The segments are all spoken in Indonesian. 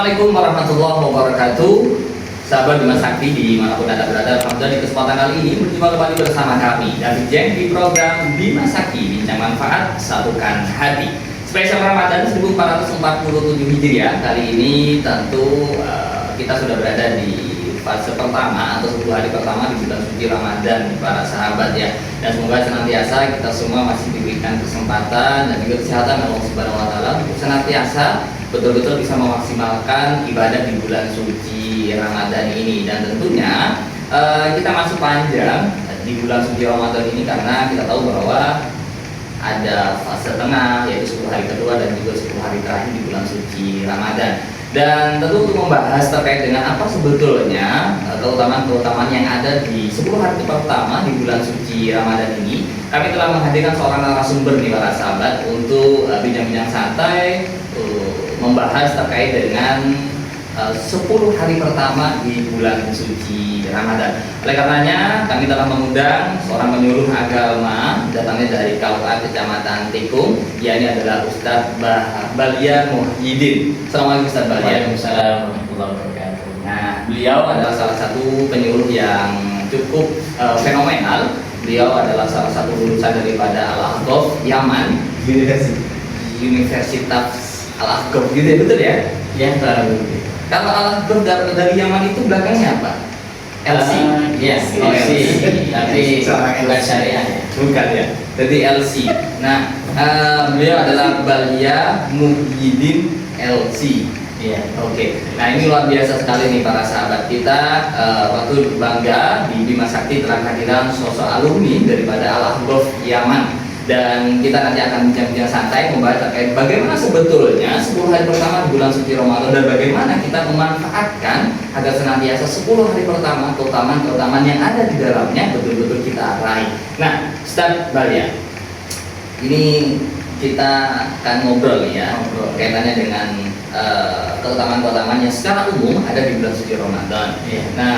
Assalamualaikum warahmatullahi wabarakatuh. Sahabat Bima Sakti dimanapun Anda berada, alhamdulillah di kesempatan kali ini berjumpa kembali bersama kami David Jeng di program Bima Sakti, bincang manfaat, satukan hati. Spesial Ramadan 1447 Hijriah. Kali ini tentu kita sudah berada di fase pertama atau 10 hari pertama di bulan suci Ramadan, para sahabat ya. Dan semoga senantiasa kita semua masih diberikan kesempatan dan juga kesehatan Allah Subhanahu wa taala untuk senantiasa betul-betul bisa memaksimalkan ibadah di bulan suci Ramadan ini. Dan tentunya kita masih panjang di bulan suci Ramadan ini karena kita tahu bahwa ada fase tengah yaitu 10 hari kedua dan juga 10 hari terakhir di bulan suci Ramadan. Dan tentu untuk membahas terkait dengan apa sebetulnya keutamaan-keutamaan yang ada di 10 hari pertama di bulan suci Ramadan ini, kami telah menghadirkan seorang narasumber nih para sahabat untuk bincang-bincang santai membahas terkait dengan 10 hari pertama di bulan suci Ramadan. Oleh karenanya kami telah mengundang seorang penyuluh agama datangnya dari KUA Kecamatan Tikung, yakni adalah Ustadz Balia Muhyiddin. Assalamualaikum Ustadz Balia. Waalaikumsalam warahmatullahi wabarakatuh. Nah, beliau adalah salah satu penyuluh yang cukup fenomenal. Beliau adalah salah satu lulusan daripada Al-Ahqaf Yaman Universitas Al-Ahqaf gitu ya, betul ya? Ya, Kalau Al-Ahqaf dari Yaman itu belakangnya apa? LC? Yes, Oh, LC. LC. Tapi bukan syariah. Bukan ya, jadi LC. Nah, beliau adalah Balia Muhyiddin LC. Iya. Oke, nah ini luar biasa sekali nih para sahabat kita. Waktu bangga di Bima Sakti telah kehadiran sosok alumni daripada Al-Ahqaf Yaman. Dan kita nanti akan bincang-bincang santai membahas terkait bagaimana sebetulnya 10 hari pertama di bulan suci Ramadan dan bagaimana kita memanfaatkan agar senantiasa 10 hari pertama keutamaan-keutamaan yang ada di dalamnya betul-betul kita raih. Nah, Ustadz Balia, ini kita akan ngobrol nih ya, kaitannya dengan keutamaan-keutamaan yang secara umum ada di bulan suci Ramadan. Iya. Nah,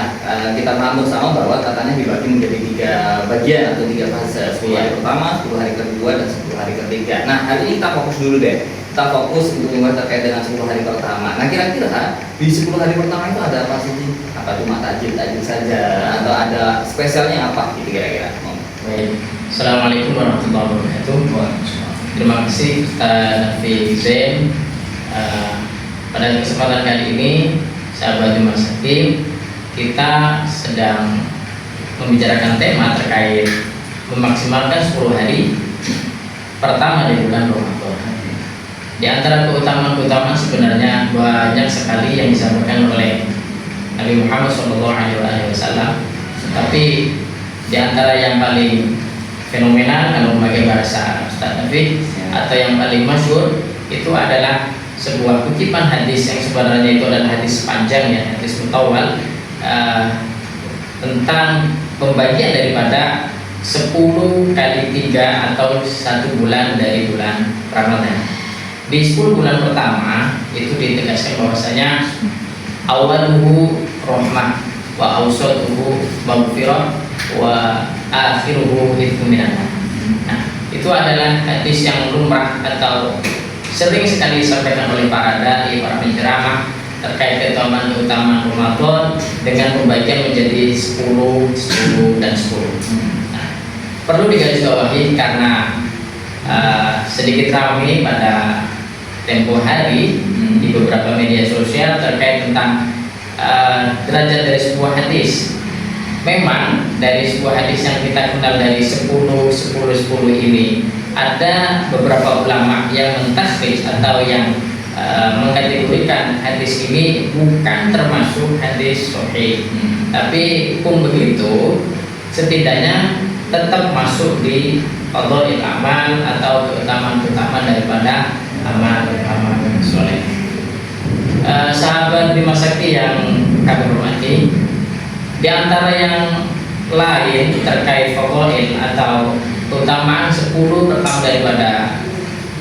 kita paham bersama bahwa katanya dibagi menjadi 3 bagian atau 3 fase, 10 hari pertama, 10 hari kedua, dan 10 hari ketiga. Nah, hari ini kita fokus dulu deh. Kita fokus untuk membahas terkait dengan 10 hari pertama. Nah, kira-kira di 10 hari pertama itu ada apa sih? Apa cuma tajil-tajil saja atau ada spesialnya apa gitu kira-kira? Baik. Assalamualaikum warahmatullahi wabarakatuh. Terima kasih Ustaz Nafi Zain. Pada kesempatan kali ini, sahabat Bima Sakti, kita sedang membicarakan tema terkait memaksimalkan 10 hari pertama di bulan Ramadan. Di antara keutamaan-keutamaan sebenarnya banyak sekali yang disampaikan oleh Nabi Muhammad SAW. Tapi di antara yang paling fenomenal kalau memakai bahasa Ustaz Nafi atau yang paling masyhur itu adalah sebuah kutipan hadis yang sebenarnya itu adalah hadis panjang ya, hadis mutawal tentang pembagian daripada 10 kali 3 atau 1 bulan dari bulan Ramadan. Di 10 bulan pertama itu ditegaskan bahwasanya awaluhu rahmah wa awsatuhu maghfirah wa akhiruhu hikmah. Nah, itu adalah hadis yang lumrah atau sering sekali disampaikan oleh para dai, para penceramah terkait keutamaan Ramadan dengan pembagian menjadi 10, 10, dan 10. Nah, perlu digarisbawahi karena sedikit ramai pada tempo hari di beberapa media sosial terkait tentang derajat dari sebuah hadis. Memang dari sebuah hadis yang kita kenal dari 10, 10, 10 ini ada beberapa ulama yang mentasbih atau yang mengkategorikan hadis ini bukan termasuk hadis sahih. Tapi pun begitu, setidaknya tetap masuk di fadhail amal atau keutamaan-keutamaan daripada amal-amal soleh. Sahabat Bima Sakti yang kami hormati, di antara yang lain terkait fadhail atau keutamaan 10 pertama daripada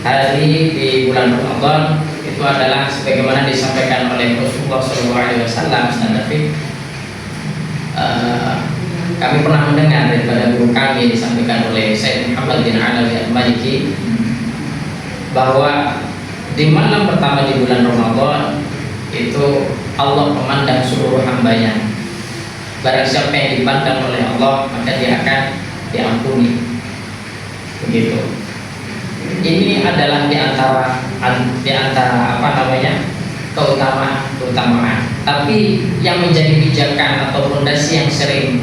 hari di bulan Ramadan itu adalah sebagaimana disampaikan oleh Rasulullah SAW. Tapi kami pernah mendengar daripada guru kami disampaikan oleh Sayyid Muhammad bin Alawi Al-Maliki bahwa di malam pertama di bulan Ramadan itu Allah memandang seluruh hambanya. Barang siapa yang dipandang oleh Allah maka dia akan diampuni. Begitu. Ini adalah di antara apa namanya keutamaan. Tapi yang menjadi pijakan atau fondasi yang sering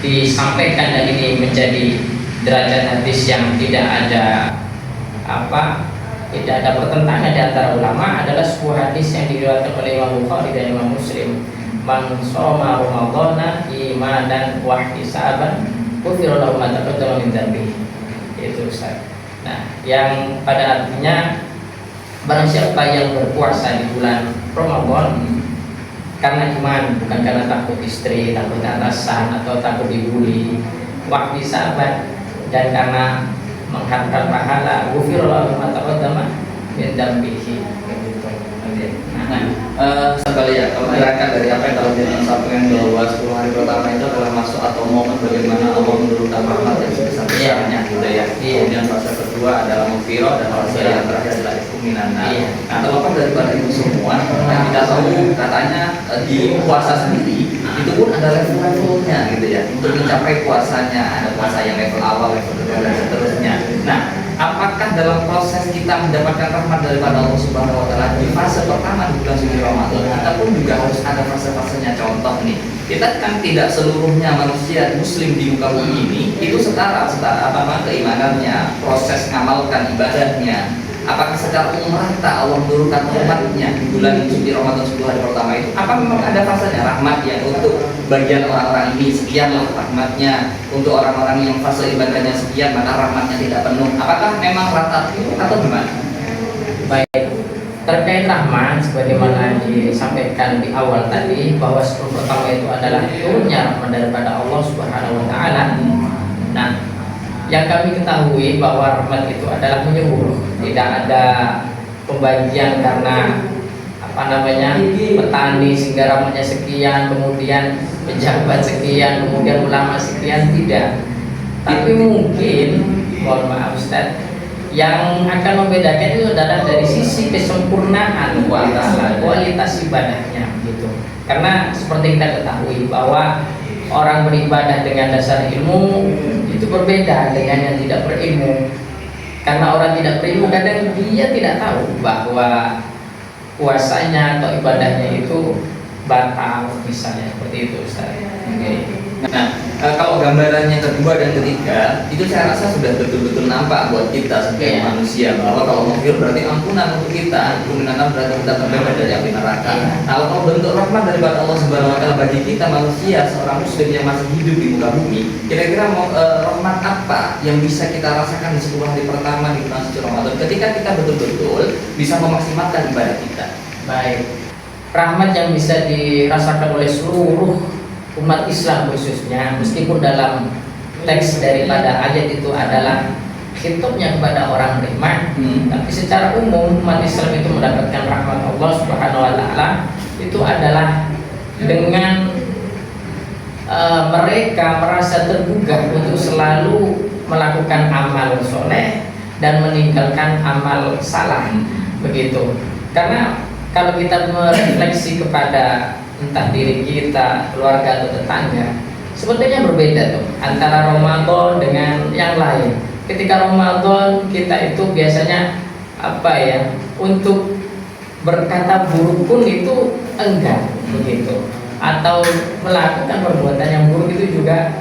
disampaikan dan ini menjadi derajat hadis yang tidak ada pertentangan di antara ulama adalah sebuah hadis yang diriwayatkan oleh Imam Bukhari dan Imam Muslim. Man shoma ramadhana imanan wa ihtisaban ghufira lahu ma taqaddama min dzambihi. Itu Ustaz. Nah, yang pada artinya barang siapa yang berpuasa di bulan Ramadan karena iman, bukan karena takut istri, takut atasan atau takut dibully, wa ihtisaban, dan karena mengharapkan pahala, ghufira lahu ma taqaddama min dzambihi. Sekali ya, kalau gerakan dari apa yang kalau kita sampaikan bahwa 10 hari pertama itu adalah masuk atau momen bagaimana Allah menurunkan rahmat yang sebesar-besarnya gitu ya. Kemudian fase kedua adalah maghfirah dan fase yang terakhir adalah ikhminan. Nah, terlepas daripada itu semua, yang kita tahu katanya di puasa sendiri itu pun ada level-levelnya gitu ya. Untuk mencapai puasanya ada puasa yang level awal, level kedua dan seterusnya. Nah, apakah dalam proses kita mendapatkan rahmat daripada Allah Subhanahu wa taala di fase pertama di bulan suci Ramadan, kita pun juga harus ada fase-fasenya. Contoh nih, kita kan tidak seluruhnya manusia muslim di muka bumi ini itu setara keimanannya, proses ngamalkan ibadahnya. Apakah secara umum rata Allah menurunkan rahmatnya di bulan suci Ramadan 10 hari pertama itu? Apa memang ada fasenya rahmat yang untuk bagian orang-orang ini sekian lah rahmatnya, untuk orang-orang yang fase ibadahnya sekian maka rahmatnya tidak penuh? Apakah memang rata itu atau gimana? Baik, terkait rahmat sebagaimana disampaikan di awal tadi bahwa 10 pertama itu adalah turunnya rahmat daripada Allah Subhanahu wa taala. Nah, yang kami ketahui bahwa rahmat itu adalah menyeluruh, tidak ada pembagian karena petani sehingga rahmatnya sekian, kemudian pejabat sekian, kemudian ulama sekian, tidak. Tapi mungkin, mohon maaf Ustaz, yang akan membedakan itu adalah dari sisi kesempurnaan kualitas ibadahnya gitu. Karena seperti kita ketahui bahwa orang beribadah dengan dasar ilmu itu berbeda dengan yang tidak berilmu. Karena orang tidak berilmu kadang dia tidak tahu bahwa puasanya atau ibadahnya itu batal, misalnya seperti itu Ustaz. Nah, kalau gambarannya kedua dan ketiga itu saya rasa sudah betul-betul nampak buat kita sebagai manusia bahwa kalau maghfir berarti ampunan untuk kita, ampunan berarti kita terbebas dari api neraka. Kalau bentuk rahmat daripada Allah Subhanahu wa taala bagi kita manusia, seorang muslim yang masih hidup di muka bumi, kira-kira rahmat apa yang bisa kita rasakan di 10 hari pertama di bulan suci Ramadan ketika kita betul-betul bisa memaksimalkan ibadah kita? Baik, rahmat yang bisa dirasakan oleh seluruh umat Islam khususnya, meskipun dalam teks daripada ayat itu adalah hitubnya kepada orang beriman, tapi secara umum umat Islam itu mendapatkan rahmat Allah Subhanahu wa taala itu adalah dengan mereka merasa tergugah untuk selalu melakukan amal soleh dan meninggalkan amal salah, begitu. Karena kalau kita merefleksi kepada entah diri kita, keluarga atau tetangga, sebenarnya berbeda tuh antara Ramadan dengan yang lain. Ketika Ramadan kita itu biasanya untuk berkata buruk pun itu enggan, begitu, atau melakukan perbuatan yang buruk itu juga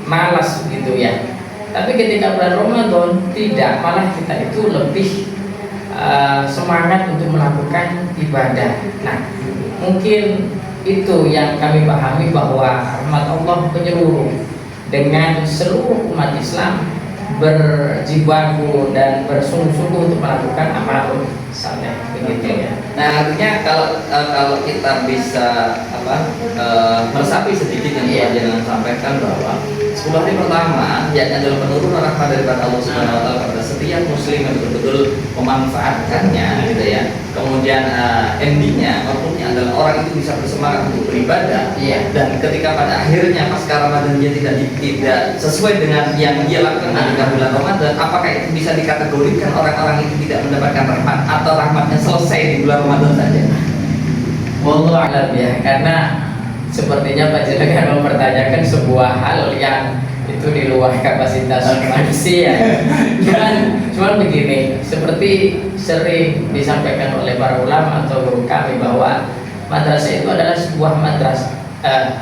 malas gitu ya. Tapi ketika bulan Ramadan tidak, malah kita itu lebih semangat untuk melakukan ibadah. Nah, mungkin itu yang kami pahami bahwa rahmat Allah menyeluruh dengan seluruh umat Islam berjibaku dan bersungguh-sungguh untuk melakukan amal saleh, begitu ya. Nah, artinya kalau kita bisa meresapi sedikit yang jangan sampaikan bahwa 10 hari pertama yakni adalah penurunan rahmat daripada Allah Subhanahu wa taala kepada setiap muslim yang betul-betul memanfaatkannya gitu ya. Kemudian endingnya outputnya adalah orang itu bisa bersemangat untuk beribadah. Dan ketika pada akhirnya pasca Ramadan dia tidak sesuai dengan yang dia lakukan ketika bulan Ramadan, apakah itu bisa dikategorikan orang-orang itu tidak mendapatkan rahmat atau rahmatnya selesai di bulan Ramadan saja? Wallahu a'lam ya, karena sepertinya Pak Jenengan mempertanyakan sebuah hal yang itu di luar kapasitas manusia. Cuman begini, seperti sering disampaikan oleh para ulama atau guru kami bahwa madrasah itu adalah sebuah madrasah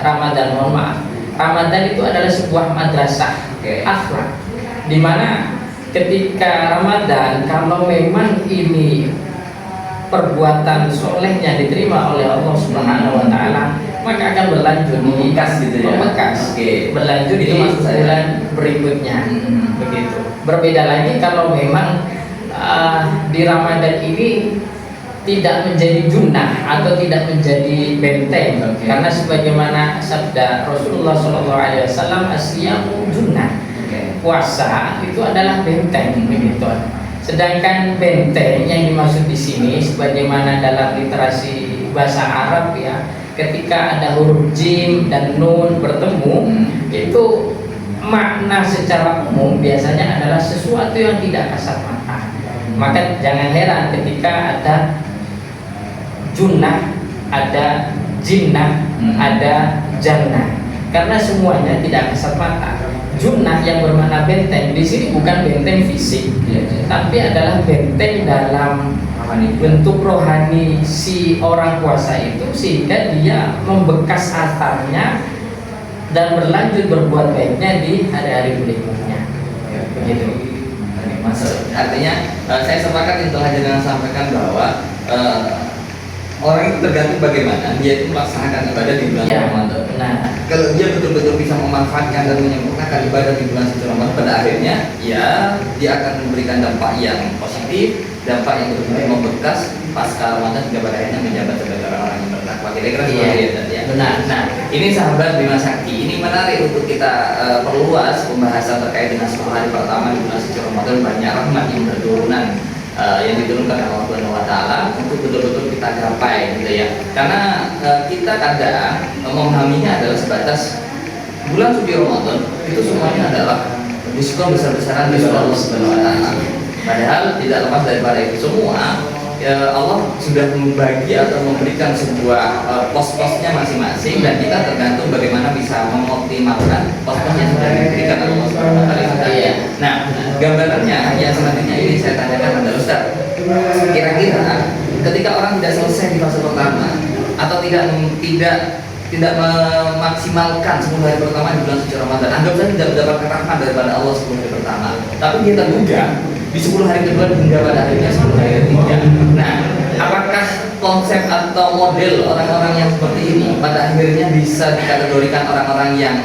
Ramadan, mohon maaf. Ramadan itu adalah sebuah madrasah akhlak, di mana ketika Ramadan kalau memang ini perbuatan solehnya diterima oleh Allah Subhanahu Wa Taala, maka akan berlanjut Membekas gitu ya? membekas, berlanjut Itu di maksud saya. bulan berikutnya. Begitu. Berbeda lagi kalau memang di Ramadan ini tidak menjadi junnah atau tidak menjadi benteng, karena sebagaimana sabda Rasulullah SAW, asyamu junnah, puasa itu adalah benteng, begitu. Sedangkan benteng yang dimaksud di sini, sebagaimana dalam literasi bahasa Arab ya, ketika ada huruf jim dan nun bertemu, itu makna secara umum biasanya adalah sesuatu yang tidak kasat mata. Maka jangan heran ketika ada junnah, ada jinnah, ada jannah, karena semuanya tidak kasat mata. Junnah yang bermakna benteng di sini bukan benteng fisik, tapi adalah benteng dalam bentuk rohani si orang puasa itu, sehingga dia membekas asarnya dan berlanjut berbuat baiknya di hari-hari berikutnya. Begitu. Masuk. Artinya saya sepakat itu hanya dengan sampaikan bahwa orang itu tergantung bagaimana dia itu melaksanakan ibadah di bulan Ramadan. Nah, kalau dia betul-betul bisa memanfaatkan dan menyempurnakan ibadah di bulan suci Ramadan, pada akhirnya ya dia akan memberikan dampak yang positif, dampak yang betul-betul membekas pasca Ramadan hingga pada akhirnya menjabat sebagai orang-orang yang bertakwa. Kira-kira seperti itu tadi ya. benar. Nah, ini sahabat Bima Sakti, ini menarik untuk kita perluas pembahasan terkait dengan 10 hari pertama di bulan suci Ramadan. Banyak rahmat yang berturunan yang diturunkan oleh Allah Subhanahu Wa Taala untuk betul-betul kita gapai, gitu ya. Karena kita kadang memahaminya adalah sebatas bulan suci Ramadan itu semuanya adalah diskon besar-besaran dari Allah Subhanahu Wa Taala. Padahal tidak lepas daripada itu semua, Allah sudah membagi atau memberikan sebuah pos-posnya masing-masing, dan kita tergantung bagaimana bisa mengoptimalkan pos-pos yang sudah diberikan oleh Allah Subhanahu Wa Taala. Nah, gambarannya yang selanjutnya ini saya tanyakan adalah Ustaz, kira-kira ketika orang tidak selesai di fase pertama atau tidak memaksimalkan 10 hari pertama di bulan suci Ramadan, anggap saja tidak mendapatkan rahmat daripada Allah 10 hari pertama, tapi dia terduga di 10 hari kedua hingga pada akhirnya 10 hari ketiga. Nah, apakah konsep atau model orang-orang yang seperti ini pada akhirnya bisa dikategorikan orang-orang yang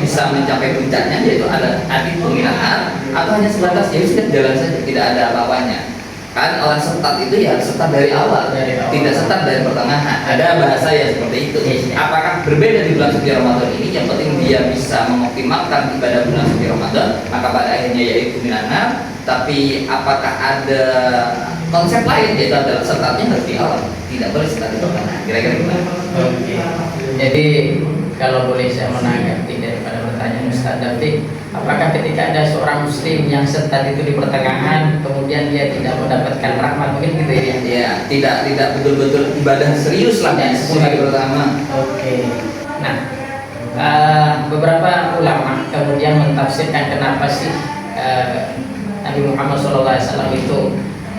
bisa mencapai puncaknya, yaitu ada adik penghinaan, atau hanya sebatas ya sudah jalan saja, tidak ada apa-apanya? Kan orang setat itu ya setat dari awal, tidak setat dari pertengahan. Ada bahasa yang seperti itu. Apakah berbeda di bulan suci Ramadan ini? Yang penting dia bisa mengoptimalkan ibadah bulan suci Ramadan, maka pada akhirnya yaitu minanar. Tapi apakah ada konsep lain, yaitu adalah setatnya harus di awal, tidak boleh setat di pertengahan? Kira-kira gimana? Oke. Jadi kalau boleh saya menanggapi daripada pertanyaan Ustaz David, apakah ketika ada seorang muslim yang setat itu di pertengahan, kemudian dia tidak mendapatkan rahmat, mungkin gitu ya? Ya, tidak betul-betul ibadah serius lah ya 10 hari pertama. Oke. Nah, beberapa ulama kemudian mentafsirkan kenapa sih Nabi Muhammad SAW itu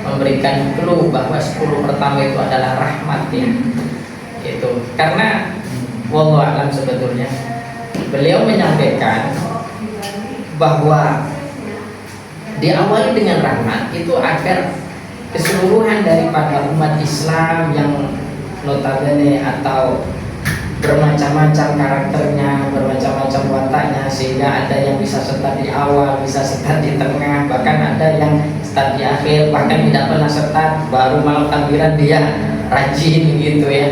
memberikan clue bahwa 10 pertama itu adalah rahmatnya. Itu karena wallahu a'lam sebetulnya beliau menyampaikan bahwa diawali dengan rahmat itu agar keseluruhan daripada umat Islam yang notabene atau bermacam-macam karakternya, bermacam-macam wataknya, sehingga ada yang bisa setat di awal, bisa setat di tengah, bahkan ada yang setat di akhir, bahkan tidak pernah setat, baru malam takbiran dia rajin gitu ya.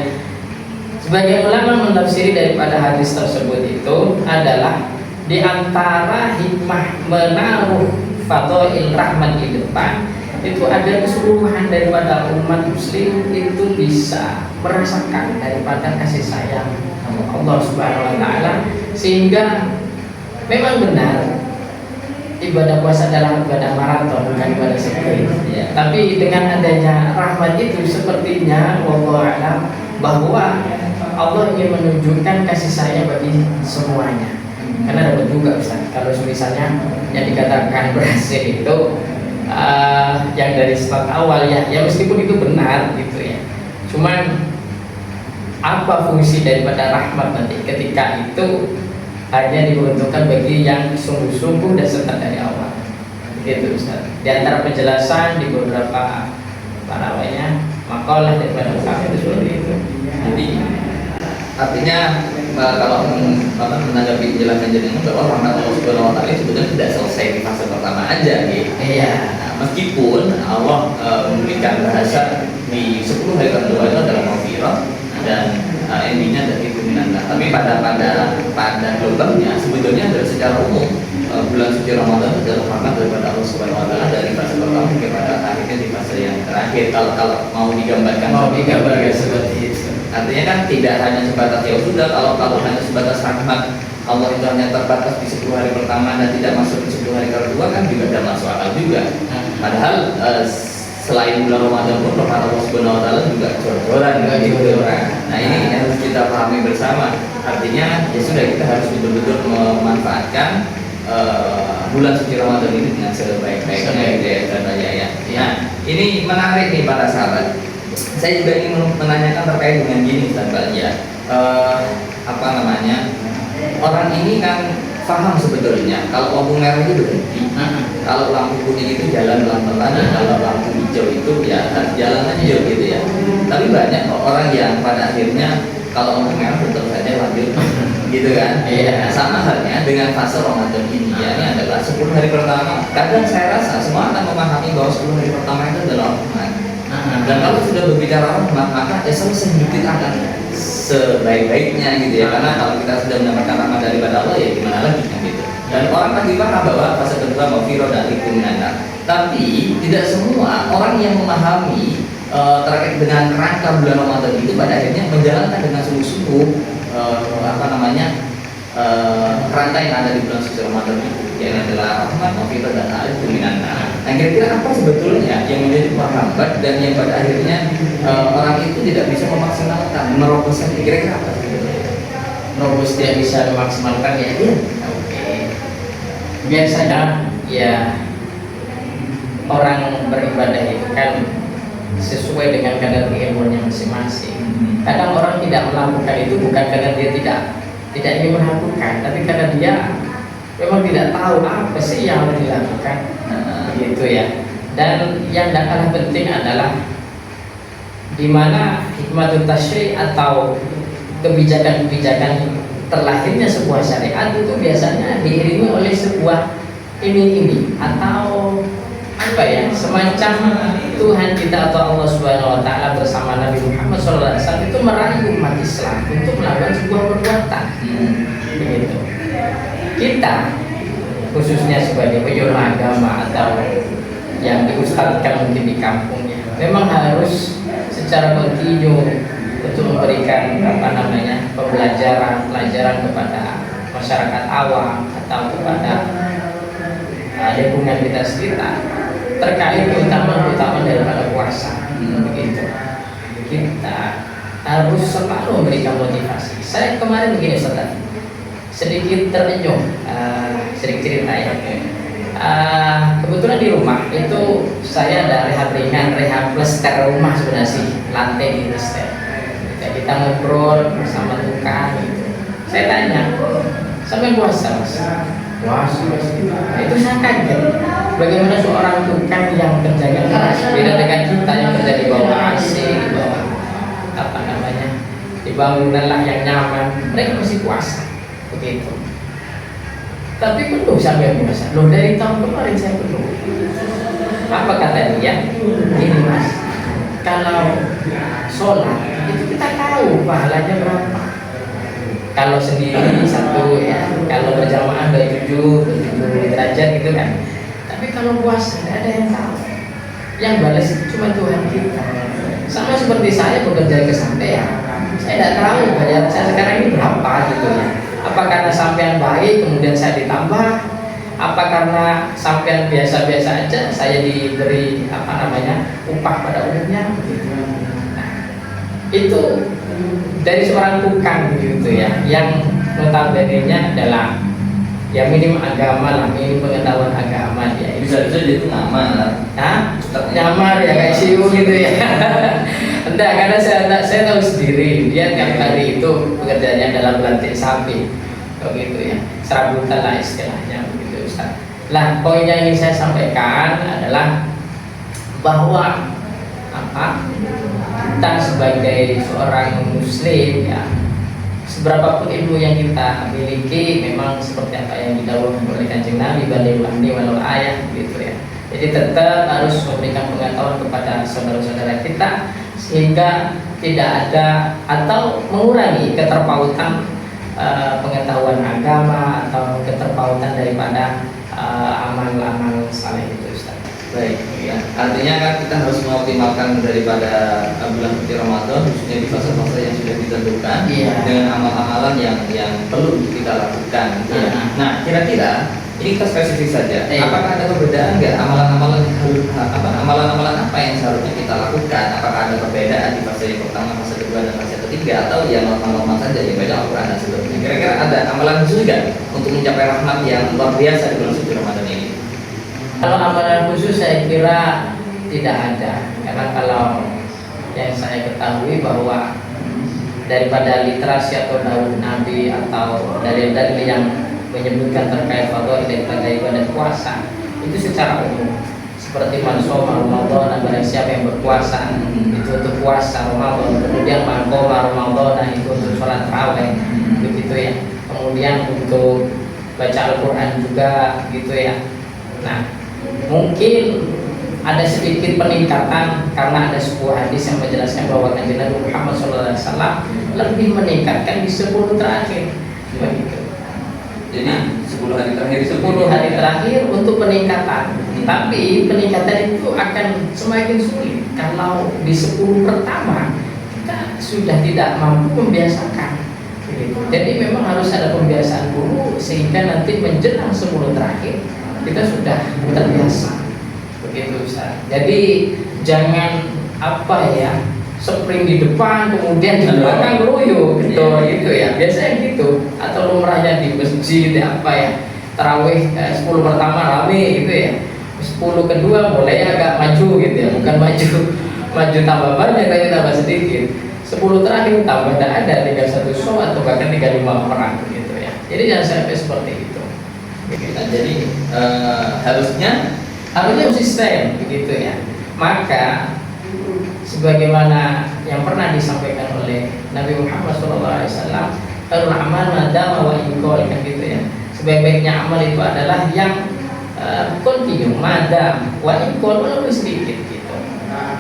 Sebagian ulama menafsiri daripada hadis tersebut itu adalah di antara hikmah menaruh fadhail rahmat di depan itu ada keseluruhan daripada umat muslim itu bisa merasakan daripada kasih sayang Allah Subhanahu Wa Taala, sehingga memang benar ibadah puasa adalah ibadah maraton, bukan ibadah sprint. Ya. Tapi dengan adanya rahmat itu sepertinya wallahu a'lam bahwa Allah ingin menunjukkan kasih sayang bagi semuanya. Karena dapat juga Ustaz, kalau misalnya yang dikatakan berhasil itu yang dari start awal ya meskipun itu benar gitu ya. Cuman apa fungsi daripada rahmat nanti ketika itu hanya diperuntukkan bagi yang sungguh-sungguh dan setar dari awal. Begitu Ustaz. Di antara penjelasan di beberapa makalah daripada ulama itu seperti itu. Jadi artinya kalau menanggapi penjelasan jenengan bahwa rahmat Allah Subhanahu wa taala sebetulnya tidak selesai di fase pertama aja gitu. Iya. Nah, meskipun Allah memberikan bahasa di 10 hari kedua itu adalah maghfirah dan endingnya dari keminangan. Tapi pada gelombangnya sebetulnya dari secara umum bulan suci Ramadan adalah rahmat daripada Allah Subhanahu wa taala dari fase pertama kepada akhirnya di fase yang terakhir. Kalau mau digambarkan seperti itu. Artinya kan tidak hanya sebatas ya sudah kalau hanya sebatas rahmat Allah itu hanya terbatas di 10 hari pertama dan tidak masuk di 10 hari kedua kan juga tidak masuk akal juga. Padahal selain bulan Ramadan pun rahmat Allah Subhanahu wa taala juga jor-joran gitu. Nah, ini yang harus kita pahami bersama. Artinya ya sudah kita harus betul-betul memanfaatkan bulan suci Ramadan ini dengan sebaik-baiknya dan ya. Nah, ini menarik nih para sahabat. Saya juga ingin menanyakan terkait dengan gini Ustaz ya. Orang ini kan paham sebetulnya kalau lampu merah itu berhenti, kalau lampu kuning itu jalan pelan-pelan, dan kalau lampu hijau itu ya jalan lanjut gitu ya. Tapi banyak orang yang pada akhirnya kalau lampu merah tetap saja lanjut gitu kan. Nah, sama halnya dengan fase Ramadan ini ya, ini adalah 10 hari pertama. Kadang saya rasa semua akan memahami bahwa 10 hari pertama itu adalah rahmat. Dan kalau sudah berbicara rahmat, maka ya selesai hidup kita akan sebaik-baiknya gitu ya. Karena kalau kita sudah mendapatkan rahmat daripada Allah ya gimana lagi kan gitu. Dan orang pasti paham bahwa fase kedua maghfirah dan ikhtiar. Tapi tidak semua orang yang memahami terkait dengan rangka bulan Ramadan itu pada akhirnya menjalankan dengan sungguh-sungguh rangka yang ada di bulan suci Ramadan itu, yang adalah rahmat, maghfirah dan ikhtiar. Nah, kira-kira apa sebetulnya yang menjadi penghambat dan yang pada akhirnya orang itu tidak bisa memaksimalkan merobosnya? Kira-kira apa? Merobos tidak bisa memaksimalkan ya? Iya. Oke. Biasanya ya orang beribadah itu kan sesuai dengan kadar keilmuannya masing-masing. Kadang orang tidak melakukan itu bukan karena dia tidak ingin melakukan, tapi karena dia memang tidak tahu apa sih yang harus dilakukan. Gitu ya. Dan yang tidak kalah penting adalah di mana hikmatul tasyri' atau kebijakan-kebijakan terlahirnya sebuah syariat itu biasanya diiringi oleh sebuah iming-iming atau apa ya, semacam Tuhan kita atau Allah Subhanahu wa taala bersama Nabi Muhammad SAW itu merayu umat Islam untuk melakukan sebuah perbuatan. Begitu. Kita khususnya sebagai penyuluh agama atau yang diustadkan mungkin di kampungnya memang harus secara kontinu untuk memberikan pelajaran kepada masyarakat awam atau kepada lingkungan kita sekitar terkait keutamaan daripada puasa. Begitu. Kita harus selalu memberikan motivasi. Saya kemarin begini Ustaz, sedikit terenyuh, sedikit cerita ya. Kebetulan di rumah itu saya ada rehab ringan, rehab plester rumah sebenarnya sih, lantai di plester. Kita ngobrol bersama tukang gitu. Saya tanya, sampai puasa mas? Puasa mas. Itu saya kaget. Bagaimana seorang tukang yang kerjanya keras beda dengan kita yang kerja di bawah AC, di bawah di bangunan lah yang nyaman, mereka masih puasa. Begitu. Tapi penuh sampai puasa. Loh, dari tahun kemarin saya penuh. Apa kata dia? Ini mas, kalau sholat itu kita tahu pahalanya berapa. Kalau sendiri satu ya, kalau berjamaah 27 derajat gitu kan. Tapi kalau puasa tidak ada yang tahu. Yang balas itu cuma Tuhan kita. Sama seperti saya bekerja kesampean. Saya tidak tahu bayar saya sekarang ini berapa gitu ya. Apa karena sampean baik kemudian saya ditambah, Apa karena sampean biasa-biasa aja saya diberi upah pada umumnya gitu. Nah, itu dari seorang tukang gitu ya, yang notabene-nya adalah ya minim agama lah, minim pengetahuan agama dia. Bisa dia itu ngamar. Hah? Nyamar ya kayak siu gitu ya. Enggak, karena saya tahu sendiri dia tiap hari itu pekerjaannya dalam melantik sapi, begitu ya, serabutan lah istilahnya begitu Ustaz. Nah, poin yang ingin saya sampaikan adalah bahwa kita sebagai seorang muslim ya, seberapapun ilmu yang kita miliki, memang seperti apa yang didahulukan oleh Kanjeng Nabi, baligh anni walau ayah gitu ya. Jadi tetap harus memberikan pengetahuan kepada saudara-saudara kita sehingga tidak ada atau mengurangi keterpautan pengetahuan agama atau keterpautan daripada amal-amal saleh itu Ustaz. Baik, ya. Artinya kan kita harus mengoptimalkan daripada bulan suci Ramadan, khususnya di fase-fase yang sudah ditentukan, Iya. dengan amal-amalan yang perlu kita lakukan. Iya. Nah, kira-kira ini kita spesifik saja. Iya. Apakah ada perbedaan nggak amalan-amalan amalan-amalan apa yang seharusnya kita lakukan? Apakah ada perbedaan di fase pertama, fase kedua, dan fase ketiga, atau yang normal-normal saja yang baca Al-Quran dan sebagainya? Kira-kira ada amalan khusus nggak untuk mencapai rahmat yang luar biasa di bulan suci Ramadan ini? Kalau amalan khusus saya kira tidak ada, karena kalau yang saya ketahui bahwa daripada literasi atau daun Nabi atau dalil-dalil yang menyebutkan terkait fadhail daripada ibadah puasa itu secara umum, seperti man shoma Ramadan, barang siapa yang berpuasa itu untuk puasa Ramadan, kemudian man qoma Ramadan itu untuk sholat tarawih begitu ya, kemudian untuk baca Al-Quran juga gitu ya. Nah, mungkin ada sedikit peningkatan karena ada sebuah hadis yang menjelaskan bahwa Kanjeng Nabi Muhammad SAW lebih meningkatkan di 10 terakhir begitu. Jadi 10 hari terakhir, 10 hari terakhir untuk peningkatan. Tapi peningkatan itu akan semakin sulit kalau di 10 pertama kita sudah tidak mampu membiasakan begitu. Jadi memang harus ada pembiasaan dulu sehingga nanti menjelang 10 terakhir kita sudah terbiasa begitu Ustaz. Jadi jangan sprint di depan kemudian di belakang loyo gitu ya, biasanya gitu. Atau lumrahnya di masjid tarawih 10 pertama rame gitu ya, 10 kedua mulai agak maju gitu ya, bukan maju tambah banyak tapi tambah sedikit, 10 terakhir tambah ada tinggal 1 show atau bahkan 35 orang gitu ya. Jadi jangan sampai seperti itu. Nah, jadi harusnya konsisten begitu ya. Maka sebagaimana yang pernah disampaikan oleh Nabi Muhammad SAW, khairul amal madama wa inqol, kan gitu ya. Sebaik-baiknya amal itu adalah yang kontinu, madam wa inqol, walaupun sedikit gitu.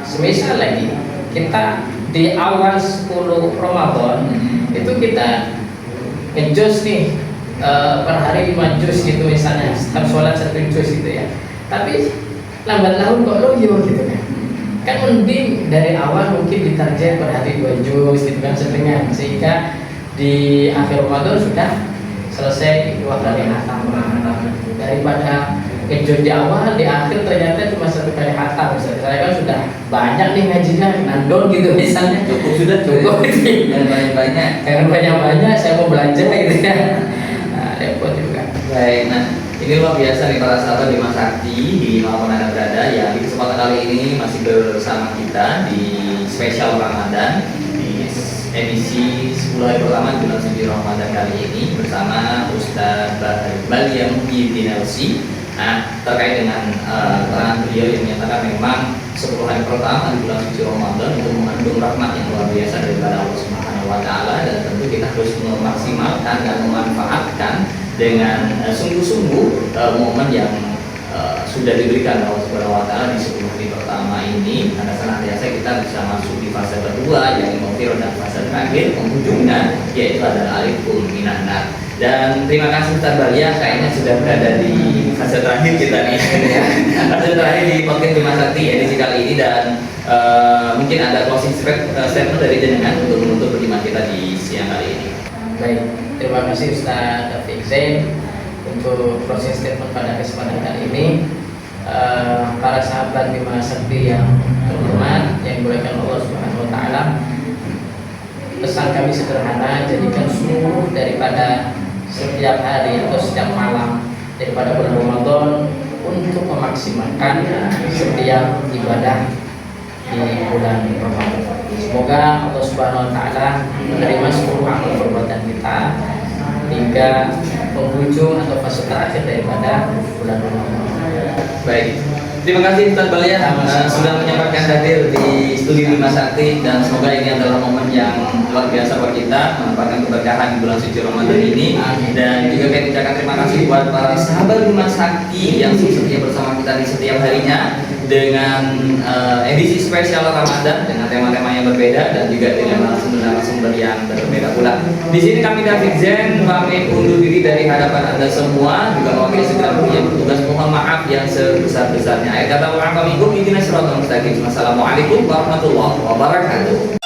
Semisal lagi kita di awal 10 Ramadan itu kita ngejos nih per hari 5 juz gitu misalnya, setiap sholat 1 juz gitu ya. Tapi lambat laun kok loyo gitu kan. Kan mending dari awal mungkin ditarget per hari 2 juz gitu kan, setengah, sehingga di akhir Ramadan sudah selesai 2 kali hatam, daripada ngejot di awal, di akhir ternyata cuma 1 kali hatam. Saya kan sudah banyak nih ngajinya, nandol gitu misalnya, cukup dan banyak-banyak. Karena banyak-banyak saya mau belanja gitu ya. Nah, repot juga. Baik, nah ini luar biasa nih para sahabat Bima Sakti di manapun Anda berada, yang di kesempatan kali ini masih bersama kita di spesial Ramadan di edisi 10 hari pertama bulan suci Ramadan kali ini bersama Ustaz Baliyam Dinelsi. Nah, terkait dengan keterangan beliau yang menyatakan memang 10 hari pertama di bulan suci Ramadan itu mengandung rahmat yang luar biasa daripada Allah Subhanahu wa Ta'ala, dan tentu kita harus memaksimalkan dan memanfaatkan dengan sungguh-sungguh momen yang sudah diberikan Allah Subhanahu wa Ta'ala di 10 hari pertama ini, karena senantiasa kita bisa masuk di fase kedua yang muftir, dan fase terakhir penghujungnya yaitu adalah alifum minan nar. Dan terima kasih Ustaz Balia, kayaknya sudah berada di fase terakhir kita nih. Fase terakhir di podcast Bima Sakti edisi kali ini, dan mungkin ada closing statement dari jenengan untuk menutup perjumpaan kita di siang kali ini. Baik, terima kasih Ustaz Taufik Zain. untuk proses statement pada kesempatan kali ini. Para sahabat Bima Sakti yang terhormat, yang dimuliakan Allah Subhanahu wa taala, pesan kami sederhana: jadikan seluruh daripada setiap hari atau setiap malam daripada bulan Ramadan untuk memaksimalkan setiap ibadah di bulan Ramadan. Semoga Allah Subhanahu wa taala menerima seluruh amal perbuatan kita hingga penghujung atau fase terakhir daripada bulan Ramadan. Baik, terima kasih Ustaz Balia sudah menyempatkan hadir di studio Bima Sakti, dan semoga ini adalah momen yang luar biasa buat kita mendapatkan keberkahan di bulan suci Ramadan ini. Dan juga kami ucapkan terima kasih buat para sahabat Bima Sakti yang setia bersama kita di setiap harinya dengan edisi spesial Ramadan dengan tema-tema yang berbeda dan juga dengan narasumber yang berbeda pula. Di sini kami David Zen pamit undur diri dari hadapan Anda semua, juga mewakili segenap yang bertugas. Mohon maaf yang sebesar-besarnya. Akhir kata, wassalamualaikum warahmatullahi wabarakatuh.